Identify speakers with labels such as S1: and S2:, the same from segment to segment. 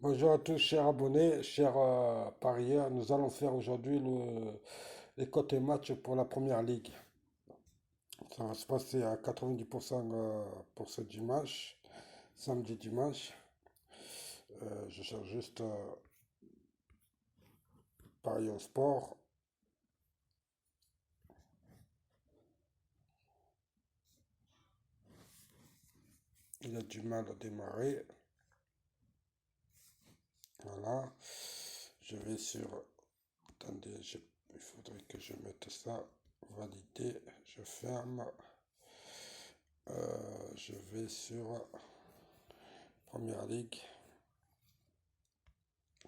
S1: Bonjour à tous, chers abonnés, chers parieurs. Nous allons faire aujourd'hui les cotes et matchs pour la première ligue. Ça va se passer à 90% pour ce dimanche, samedi dimanche. Je cherche juste parier au sport. Il a du mal à démarrer. Voilà. Je vais sur. Attendez, il faudrait que je mette ça. Valider. Je ferme. Je vais sur première ligue.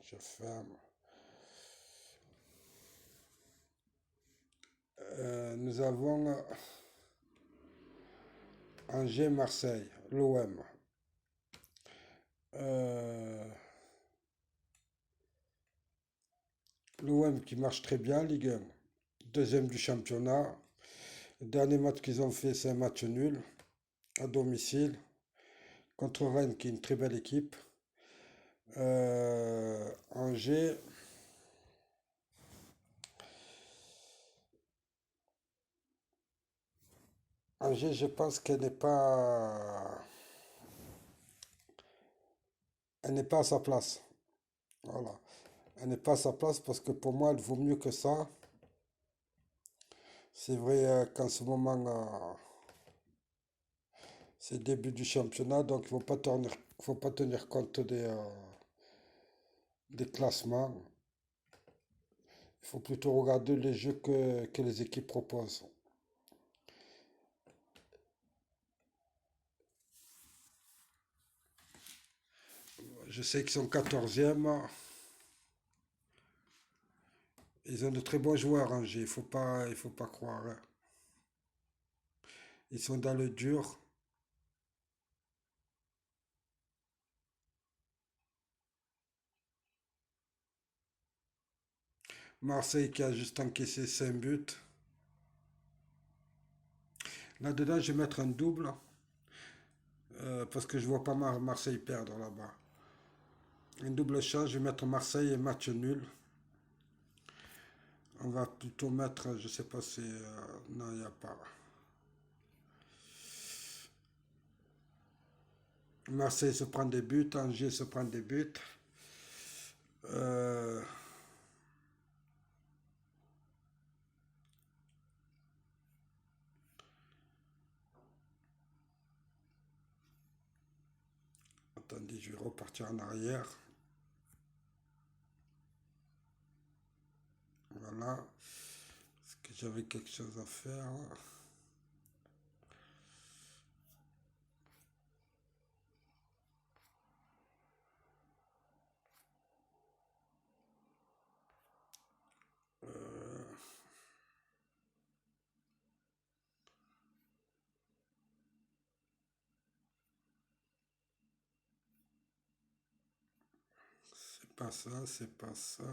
S1: Je ferme. Nous avons Angers-Marseille, l'OM. Euh, L'OM qui marche très bien, Ligue 1. Deuxième du championnat. Le dernier match qu'ils ont fait, c'est un match nul à domicile contre Rennes, qui est une très belle équipe. Angers, Angers, je pense elle n'est pas à sa place. Voilà. Elle n'est pas à sa place parce que pour moi, elle vaut mieux que ça. C'est vrai qu'en ce moment, c'est le début du championnat, donc faut pas tenir compte des classements. Il faut plutôt regarder les jeux que les équipes proposent. Je sais qu'ils sont 14e. Ils ont de très bons joueurs, Angers. Il faut pas croire, hein. Ils sont dans le dur. Marseille qui a juste encaissé 5 buts. Là-dedans, je vais mettre un double. Parce que je vois pas Marseille perdre là-bas. Un double chat, je vais mettre Marseille et match nul. On va plutôt mettre, je sais pas si... non, il n'y a pas. Marseille se prend des buts, Angers se prend des buts. Euh, Attendez, je vais repartir en arrière. Voilà. Est-ce que j'avais quelque chose à faire? Euh, c'est pas ça, c'est pas ça.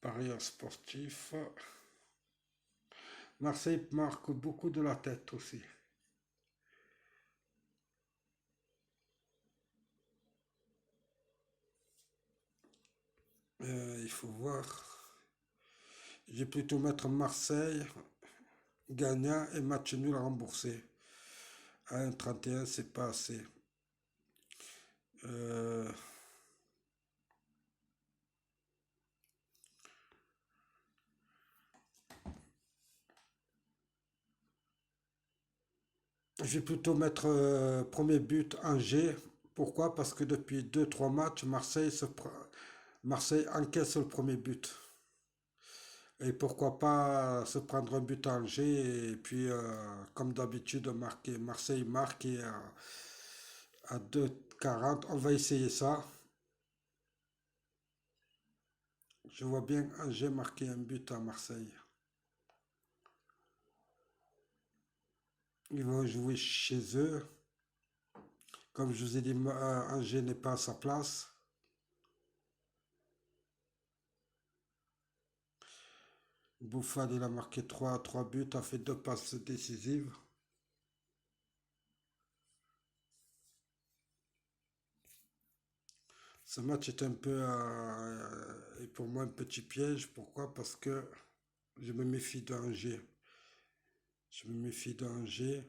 S1: Parieur sportif. Marseille marque beaucoup de la tête aussi. Il faut voir. Je vais plutôt mettre Marseille gagnant et match nul remboursé. À 1,31, c'est pas assez. Euh, je vais plutôt mettre premier but Angers. Pourquoi? Parce que depuis deux trois matchs, Marseille encaisse le premier but. Et pourquoi pas se prendre un but à Angers et puis, comme d'habitude, marquer. Marseille marque et à 2,40. On va essayer ça. Je vois bien Angers marquer un but à Marseille. Ils vont jouer chez eux. Comme je vous ai dit, Angers n'est pas à sa place. Bouffal, il a marqué trois buts, a fait deux passes décisives. Ce match est un peu, et pour moi, un petit piège. Pourquoi? Parce que je me méfie d'Angers. Je me méfie d'Angers.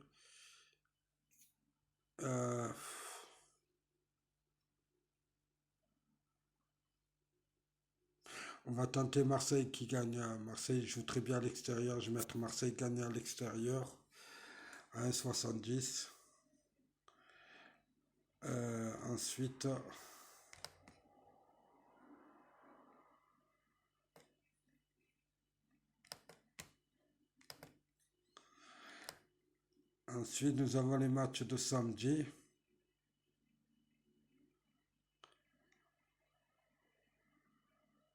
S1: Euh, on va tenter Marseille qui gagne. Marseille joue très bien à l'extérieur. Je vais mettre Marseille gagner à l'extérieur à 1,70. Ensuite, nous avons les matchs de samedi.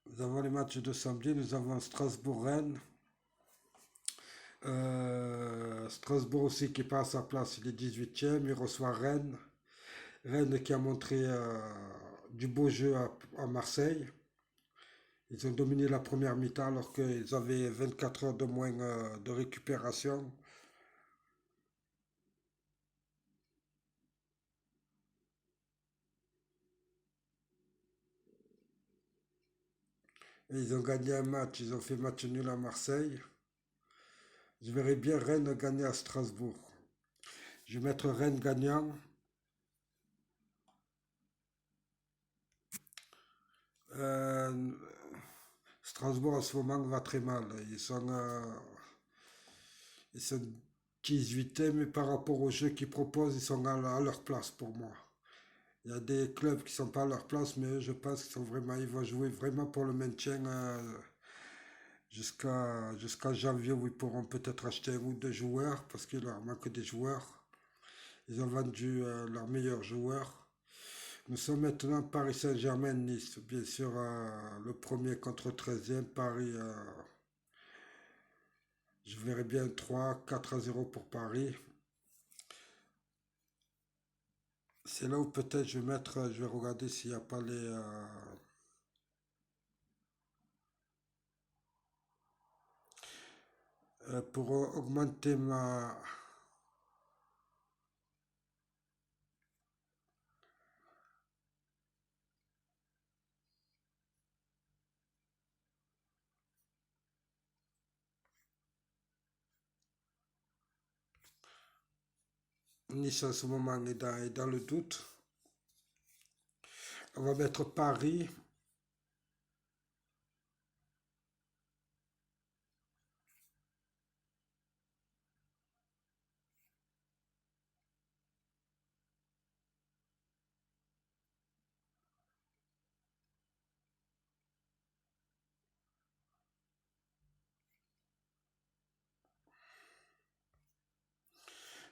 S1: Nous avons les matchs de samedi. Nous avons Strasbourg-Rennes. Strasbourg aussi qui passe à sa place, il est 18e. Il reçoit Rennes. Rennes qui a montré du beau jeu à Marseille. Ils ont dominé la première mi-temps alors qu'ils avaient 24 heures de moins de récupération. Et ils ont gagné un match, ils ont fait match nul à Marseille. Je verrais bien Rennes gagner à Strasbourg. Je vais mettre Rennes gagnant. Euh, Strasbourg en ce moment va très mal. Ils sont 18e, mais par rapport au jeu qu'ils proposent, ils sont à leur place pour moi. Il y a des clubs qui sont pas à leur place, mais eux, je pense qu'ils sont vraiment, ils vont jouer vraiment pour le maintien jusqu'à janvier où ils pourront peut-être acheter un ou deux joueurs parce qu'il leur manque des joueurs. Ils ont vendu leurs meilleurs joueurs. Nous sommes maintenant Paris Saint-Germain-Nice. Bien sûr, le premier contre 13e, Paris. Je verrais bien 3-4-0 pour Paris. C'est là où peut-être je vais mettre, je vais regarder s'il n'y a pas pour augmenter ma. Nice en ce moment est dans le doute. On va mettre Paris.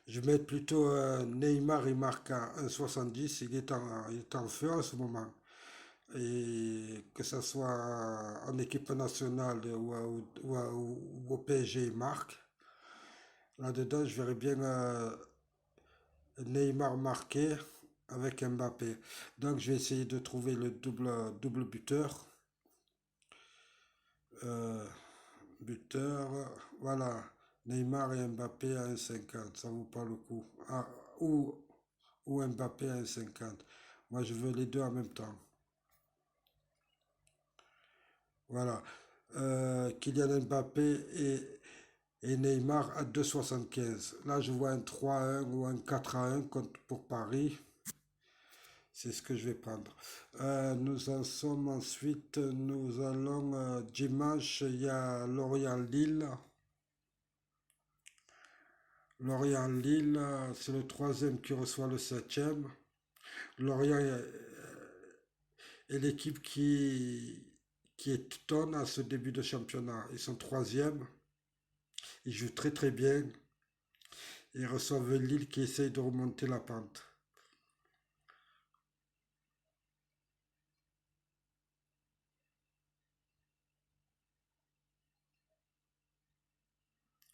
S1: Je vais mettre plutôt Neymar, il marque à 1,70. Il est en feu en ce moment. Et que ce soit en équipe nationale ou au PSG, il marque. Là-dedans, je verrais bien Neymar marqué avec Mbappé. Donc, je vais essayer de trouver le double buteur. Euh, Buteur, voilà. Neymar et Mbappé à 1,50, ça vaut pas le coup. Ah, ou, ou Mbappé à 1,50. Moi, je veux les deux en même temps. Voilà. Kylian Mbappé et Neymar à 2,75. Là, je vois un 3-1 ou un 4-1 pour Paris. C'est ce que je vais prendre. Nous en sommes ensuite, nous allons dimanche, il y a Lorient-Lille. Lorient-Lille, c'est le troisième qui reçoit le septième. Lorient est l'équipe qui étonne à ce début de championnat. Ils sont troisième, ils jouent très très bien. Ils reçoivent Lille qui essaye de remonter la pente.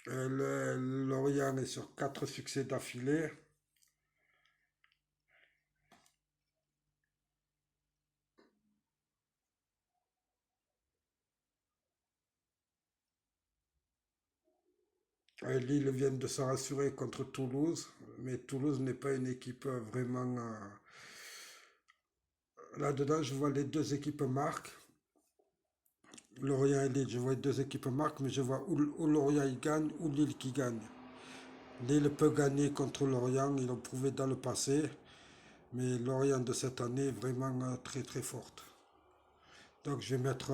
S1: Lorient est sur quatre succès d'affilée. Lille vient de se rassurer contre Toulouse, mais Toulouse n'est pas une équipe vraiment Là-dedans, je vois les deux équipes marquent. Lorient et Lille, je vois les deux équipes marquent, mais je vois ou Lorient il gagne ou Lille qui gagne. Lille peut gagner contre Lorient, ils l'ont prouvé dans le passé, mais Lorient de cette année est vraiment très très forte. Donc je vais mettre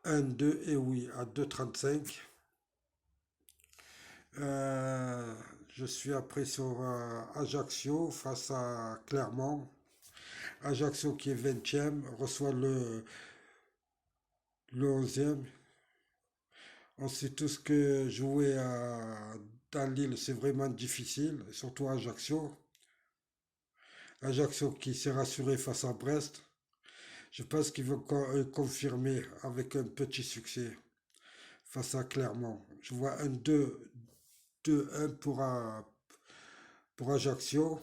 S1: 1-2 et oui à 2,35. Euh, je suis après sur Ajaccio face à Clermont. Ajaccio qui est 20e reçoit le 11e. On sait tous que jouer dans Lille c'est vraiment difficile, surtout à Ajaccio. Ajaccio qui s'est rassuré face à Brest. Je pense qu'ils vont confirmer avec un petit succès face à Clermont. Je vois un 2-1 pour Ajaccio.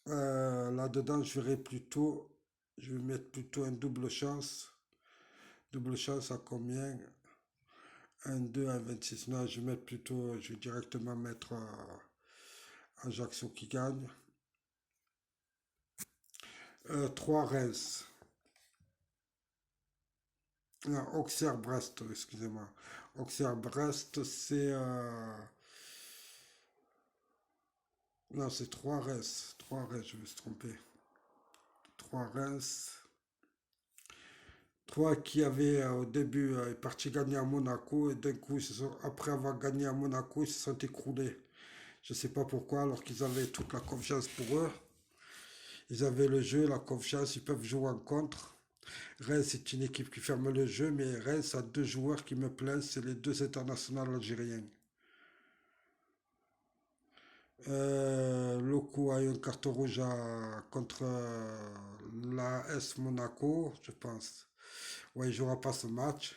S1: Là-dedans, je vais mettre plutôt un double chance. Double chance à combien? Un 2 à 26. Non, je vais directement mettre Ajaccio qui gagne. 3 Reims. Non, Auxerre-Brest, excusez-moi. Auxerre-Brest, c'est... non, c'est 3 Reims. 3 Reims, je me suis trompé. 3 Reims. 3 qui avait au début est parti gagner à Monaco et d'un coup, après avoir gagné à Monaco, ils se sont écroulés. Je ne sais pas pourquoi, alors qu'ils avaient toute la confiance pour eux. Ils avaient le jeu, la confiance, ils peuvent jouer en contre. Reims, c'est une équipe qui ferme le jeu, mais Reims a deux joueurs qui me plaisent, c'est les deux internationaux algériens. Loko a eu un carton rouge contre la S Monaco, je pense. Ouais, il jouera pas ce match.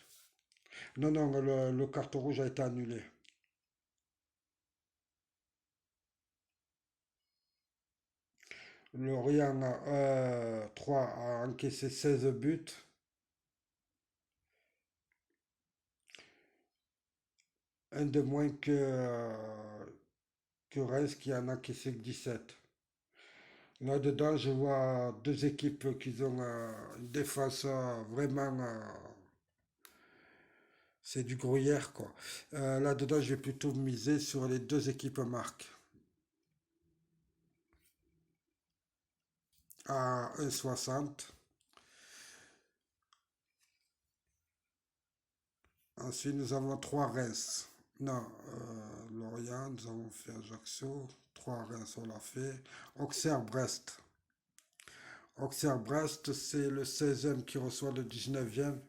S1: Non, non, le carton rouge a été annulé. Lorient 3 a encaissé 16 buts. Un de moins que Reims qui en a encaissé que 17. Là-dedans, je vois deux équipes qui ont une défense vraiment. C'est du gruyère, quoi. Là-dedans, je vais plutôt miser sur les deux équipes marques. À 1,60. Ensuite, nous avons 3 Reims. Non, Lorient, nous avons fait Ajaccio. 3 Reims, on l'a fait. Auxerre-Brest. Auxerre-Brest, c'est le 16e qui reçoit le 19e.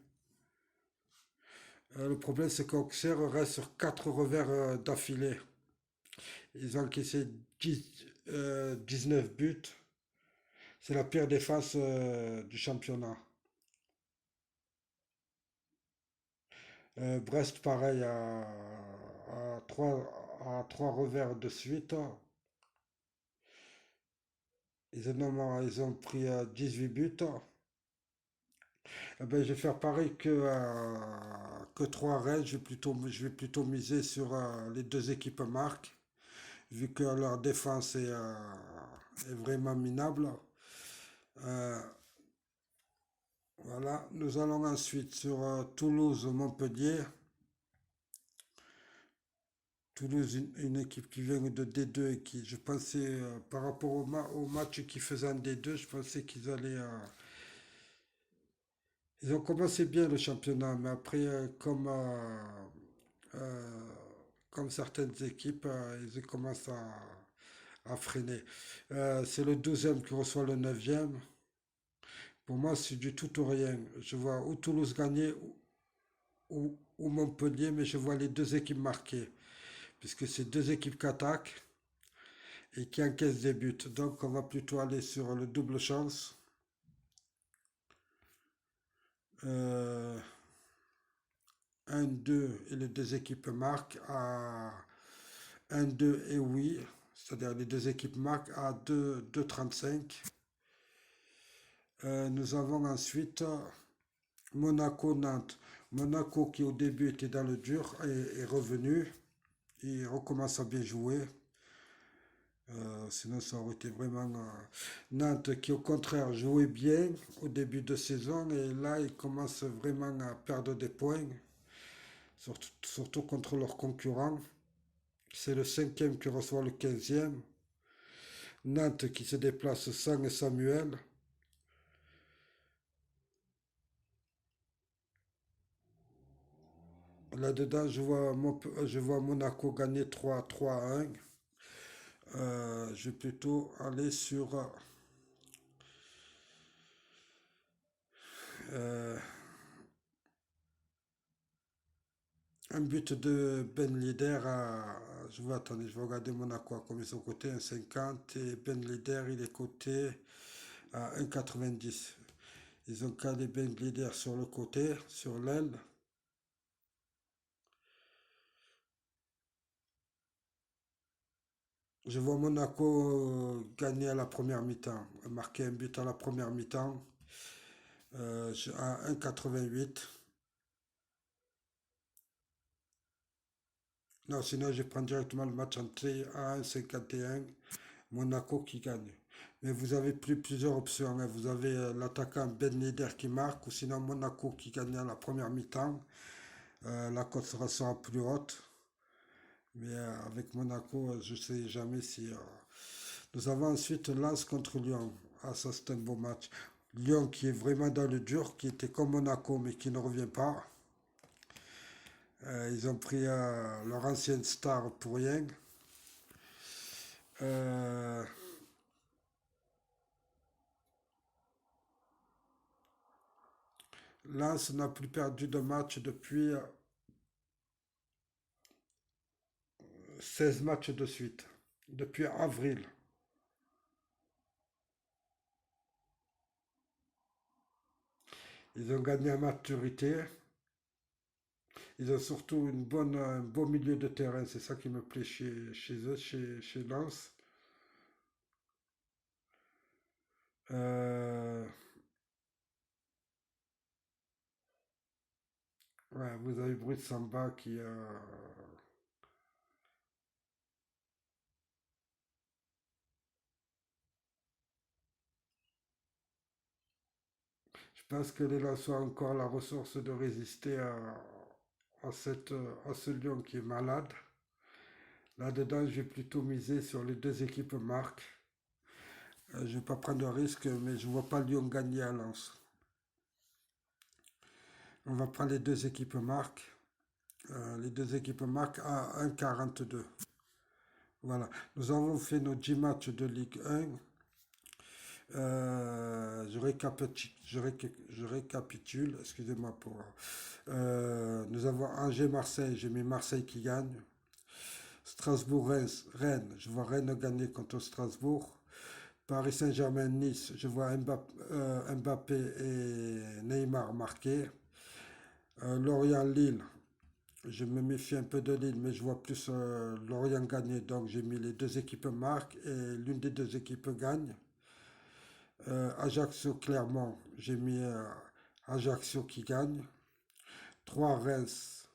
S1: Le problème, c'est qu'Auxerre reste sur 4 revers d'affilée. Ils ont encaissé 19 buts. C'est la pire défense du championnat. Brest, pareil, à trois revers de suite. Ils ont pris 18 buts. Eh ben, je vais faire pareil que 3 Rennes. Je vais plutôt miser sur les deux équipes marques, vu que leur défense est vraiment minable. Euh, voilà. Nous allons ensuite sur Toulouse-Montpellier. Toulouse, une équipe qui vient de D2 et qui, je pensais, par rapport au match qu'ils faisaient en D2, je pensais qu'ils allaient. Ils ont commencé bien le championnat, mais après, euh, comme certaines équipes, ils commencent à freiner. C'est le 12e qui reçoit le 9e. Pour moi, c'est du tout ou rien. Je vois ou Toulouse gagner ou Montpellier, mais je vois les deux équipes marquer, puisque c'est deux équipes qui attaquent et qui encaissent des buts. Donc, on va plutôt aller sur le double chance. Euh, 1-2 et les deux équipes marquent à 1-2 et oui, c'est-à-dire les deux équipes marquent à 2,35. Nous avons ensuite Monaco-Nantes. Monaco qui au début était dans le dur est revenu. Il recommence à bien jouer. Sinon, ça aurait été vraiment Nantes qui, au contraire, jouait bien au début de saison et là, ils commencent vraiment à perdre des points, surtout contre leurs concurrents. C'est le cinquième qui reçoit le 15e. Nantes qui se déplace sans Samuel. Là-dedans, je vois Monaco gagner 3-1. Je vais plutôt aller sur euh, un but de Ben Lider je vais regarder Monaco à combien ils sont cotés, 1,50 et Ben Lider il est coté à 1,90. Ils ont calé Ben Lider sur le côté, sur l'aile. Je vois Monaco gagner à la première mi-temps, marquer un but à la première mi-temps à 1,88. Non, sinon je prends directement le match entier à 1,51. Monaco qui gagne. Mais vous avez plusieurs options, hein. Vous avez l'attaquant Ben Yedder qui marque, ou sinon Monaco qui gagne à la première mi-temps. La cote sera plus haute. Mais avec Monaco, je ne sais jamais si. Nous avons ensuite Lens contre Lyon. Ah, ça c'est un beau match. Lyon qui est vraiment dans le dur, qui était comme Monaco, mais qui ne revient pas. Ils ont pris leur ancienne star pour rien. Euh, Lens n'a plus perdu de match depuis 16 matchs de suite, depuis avril. Ils ont gagné en maturité. Ils ont surtout un beau milieu de terrain. C'est ça qui me plaît chez eux, chez Lens. Euh, ouais, vous avez Bruce Samba qui. Je pense que les Lensois ont encore la ressource de résister à ce Lyon qui est malade. Là-dedans, je vais plutôt miser sur les deux équipes marques. Je ne vais pas prendre de risque, mais je ne vois pas Lyon gagner à Lens. On va prendre les deux équipes marques. Les deux équipes marquent à 1,42. Voilà. Nous avons fait nos 10 matchs de Ligue 1. Je récapitule, excusez-moi pour. Nous avons Angers-Marseille, j'ai mis Marseille qui gagne. Strasbourg-Rennes, je vois Rennes gagner contre Strasbourg. Paris Saint-Germain-Nice, je vois Mbappé et Neymar marquer. Lorient-Lille, je me méfie un peu de Lille, mais je vois plus Lorient gagner. Donc j'ai mis les deux équipes marquent et l'une des deux équipes gagne. Ajaccio-Clermont, j'ai mis Ajaccio qui gagne. 3 Reims,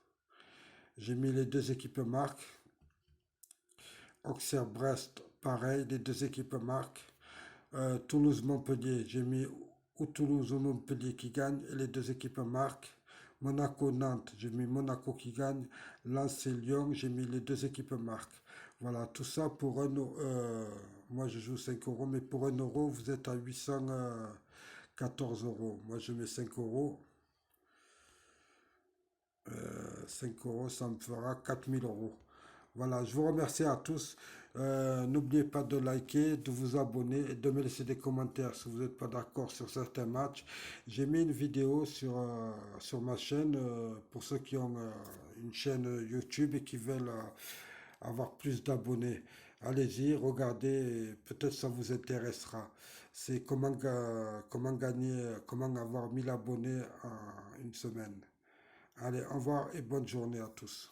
S1: j'ai mis les deux équipes marquent. Auxerre-Brest, pareil, les deux équipes marquent. Toulouse-Montpellier, j'ai mis ou Toulouse ou Montpellier qui gagne et les deux équipes marquent. Monaco-Nantes, j'ai mis Monaco qui gagne. Lens et Lyon, j'ai mis les deux équipes marquent. Voilà, tout ça pour un euro. Moi, je joue 5 euros, mais pour un euro, vous êtes à 814 euros. Moi, je mets 5 euros. 5 euros, ça me fera 4000 euros. Voilà, je vous remercie à tous. N'oubliez pas de liker, de vous abonner et de me laisser des commentaires si vous n'êtes pas d'accord sur certains matchs. J'ai mis une vidéo sur ma chaîne pour ceux qui ont une chaîne YouTube et qui veulent avoir plus d'abonnés. Allez-y, regardez, peut-être ça vous intéressera. C'est comment gagner, comment avoir 1000 abonnés en une semaine. Allez, au revoir et bonne journée à tous.